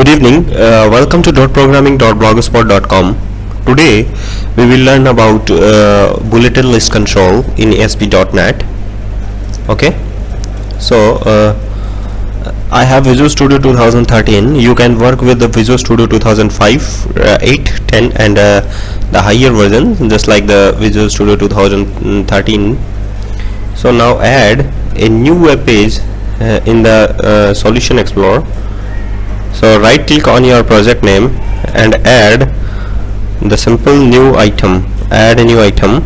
Good evening. Welcome to .programming.blogspot.com. Today we will learn about bulleted list control in ASP.NET. Okay. So I have Visual Studio 2013. You can work with the Visual Studio 2005, 8, 10 and the higher version, just like the Visual Studio 2013. So now add a new web page in the Solution Explorer. So right click on your project name and add the simple new item. Add a new item,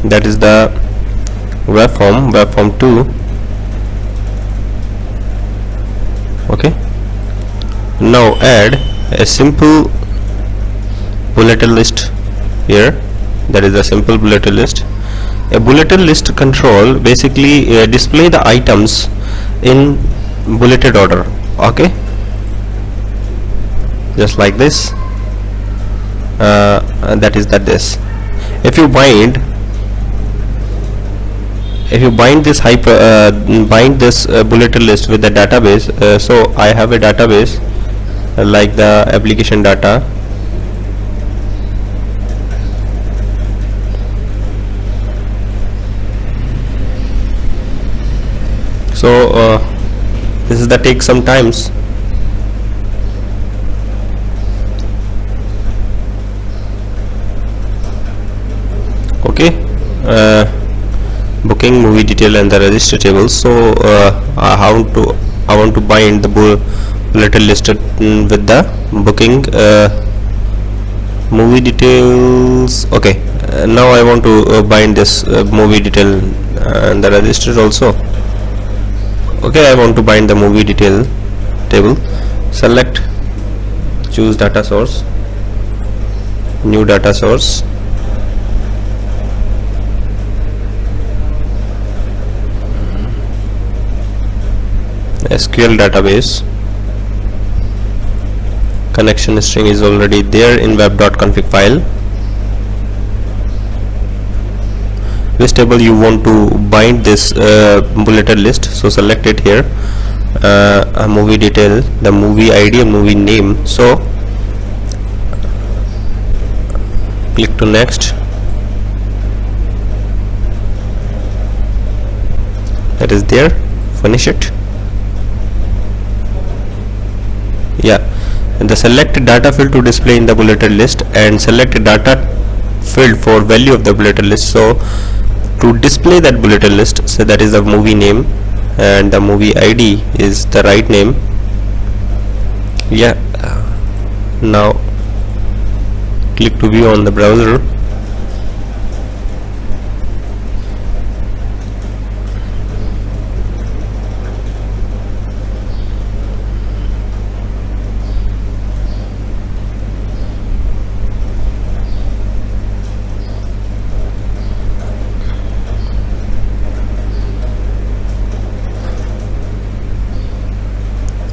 that is the web form 2. Okay, now add a simple bulleted list here, that is a simple bulleted list. A bulleted list control basically display the items in bulleted order. Okay, just like this. This if you bind this bulleted list with the database, so I have a database like the application data. So this is the take some times. Okay, booking, movie detail and the register table. So I want to bind the bulleted list with the booking, movie details. Okay, now I want to bind this movie detail and the register also. Okay, I want to bind the movie detail table. Select, choose data source, new data source, SQL database. Connection string is already there in web.config file. Which table you want to bind this bulleted list, so select it here. A movie detail, the movie ID, a movie name. So click to next. That is there. Finish it. Yeah, and the select data field to display in the bulleted list, and select data field for value of the bulleted list. So to display that bulleted list, so that is the movie name and the movie ID is the right name. Yeah, now click to view on the browser.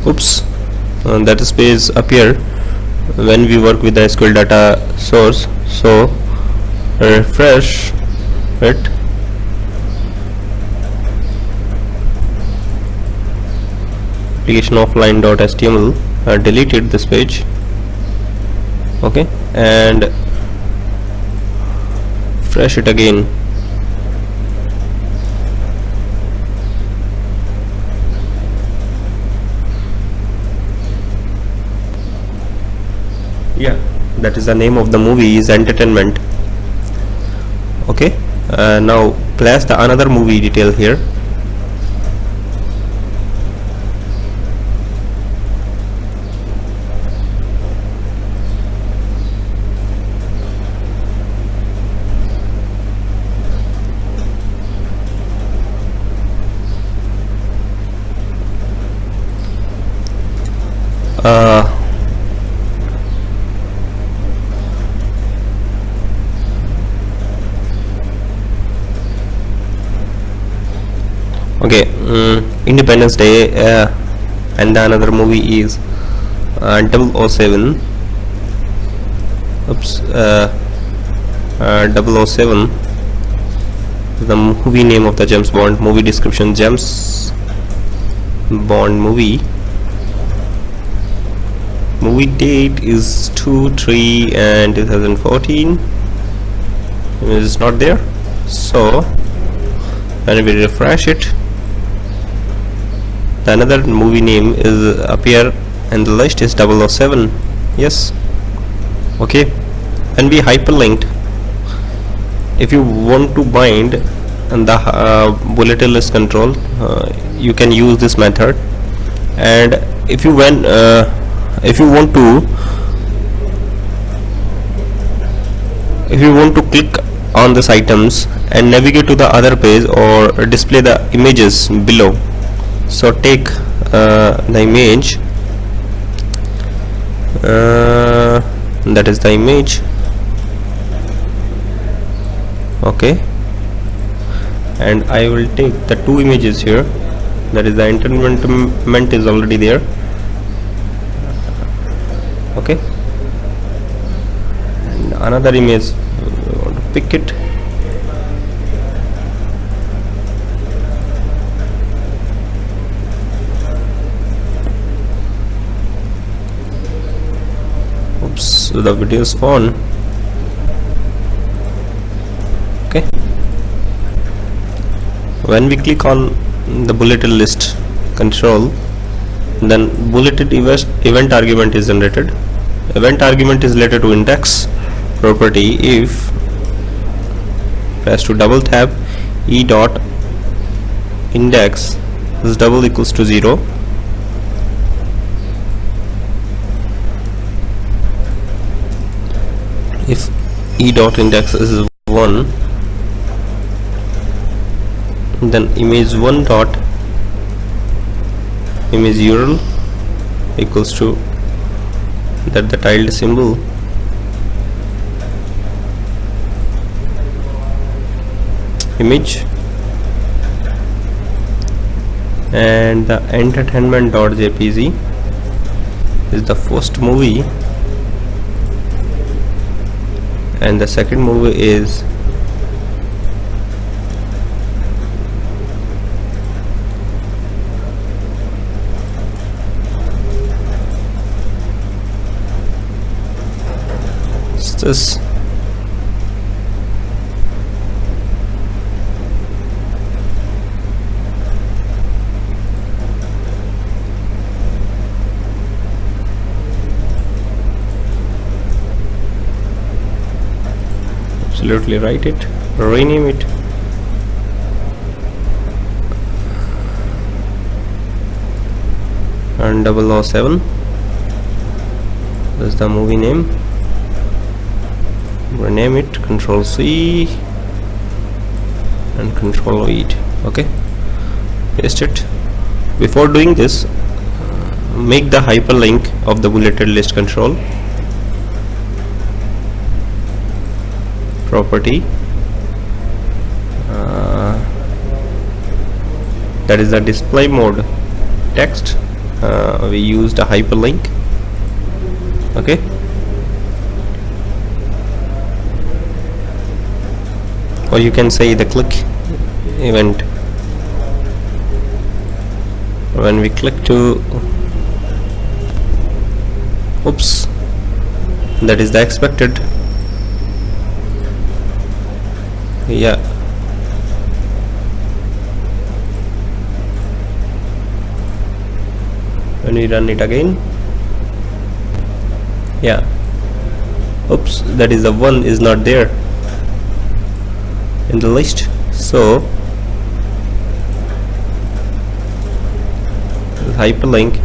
Oops, that space appear when we work with the SQL data source. So refresh it. Application offline.html, deleted this page. Okay, and refresh it again. Yeah, that is the name of the movie is Entertainment. Okay, now place the another movie detail here. Okay, Independence Day, and the another movie is 007. Oops, 007, the movie name of the James Bond. Movie description, James Bond movie. Movie date is 2/3/2014. It is not there. So when we refresh it, the another movie name is appear and the list is 007. Yes. Okay. When we hyperlinked, if you want to bind the bulleted list control, you can use this method. And if you want to click on these items and navigate to the other page or display the images below, so take the image, that is the image. Okay, and I will take the two images here. That is the entertainment is already there. Okay, and another image, we want to pick it. Oops, the video is on. Okay, when we click on the bulleted list control, then bulleted event argument is generated. Event argument is related to index property. If press to double tap e dot index is double equals to 0, if e dot index is 1, then image 1 dot image URL equals to that the tilde symbol, image, and the entertainment.jpg is the first movie and the second movie is this. Absolutely write it, rename it. And 007 is the movie name. Rename it, Control C and Control V. Okay, paste it. Before doing this, make the hyperlink of the bulleted list control. Property, that is the display mode text. We used a hyperlink. Okay, or you can say the click event. When we click to, oops, that is the expected. Yeah, when we run it again, yeah, oops, that is the one is not there in the list. So hyperlink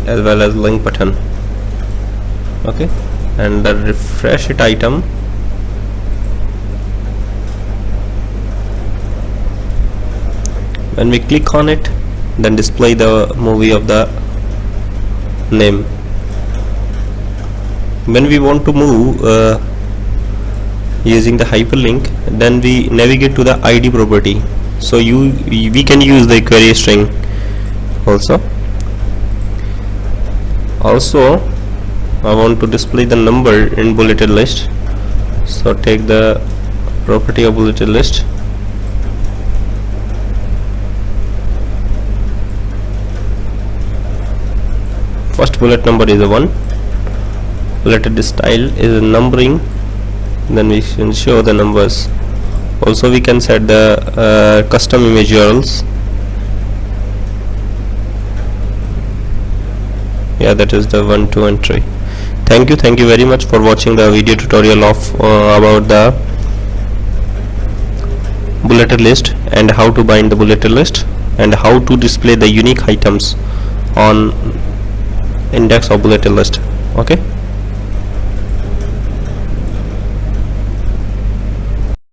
as well as link button. Okay, and the refresh it item, when we click on it, then display the movie of the name. When we want to move using the hyperlink, then we navigate to the ID property. So we can use the query string also. I want to display the number in bulleted list, so take the property of bulleted list, . First bullet number is a 1. Bulleted style is numbering, then we can show the numbers. Also we can set the custom image URLs. Yeah, that is the 1, 2 and 3. Thank you very much for watching the video tutorial of about the bulleted list and how to bind the bulleted list and how to display the unique items on index of bulleted list. Okay.